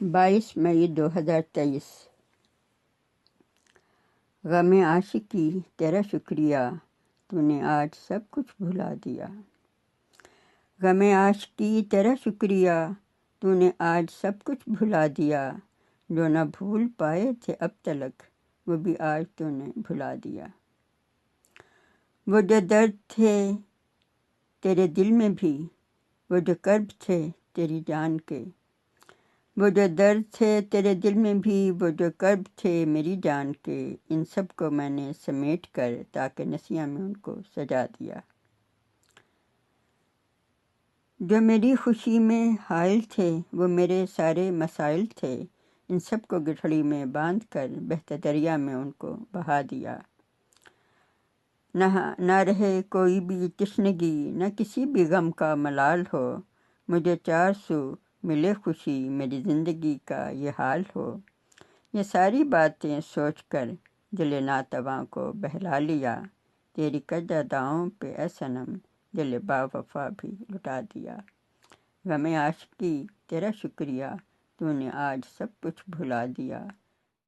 22 مئی 2023۔ غم عاشقی تیرا شکریہ تو نے آج سب کچھ بھلا دیا۔ غم عاشقی تیرا شکریہ تو نے آج سب کچھ بھلا دیا، جو نہ بھول پائے تھے اب تلک وہ بھی آج تو نے بھلا دیا۔ وہ جو درد تھے تیرے دل میں بھی، وہ جو کرب تھے تیری جان کے، وہ جو درد تھے تیرے دل میں بھی، وہ جو کرب تھے میری جان کے، ان سب کو میں نے سمیٹ کر تاکہ نسیاں میں ان کو سجا دیا۔ جو میری خوشی میں حائل تھے وہ میرے سارے مسائل تھے، ان سب کو گٹھڑی میں باندھ کر بہتے دریا میں ان کو بہا دیا۔ نہ رہے کوئی بھی تشنگی، نہ کسی بھی غم کا ملال ہو، مجھے چار سو ملے خوشی میری زندگی کا یہ حال ہو۔ یہ ساری باتیں سوچ کر دل ناتواں کو بہلا لیا، تیری قدرداؤں پہ اے صنم دل با وفا بھی لٹا دیا۔ غم عاشقی تیرا شکریہ تو نے آج سب کچھ بھلا دیا۔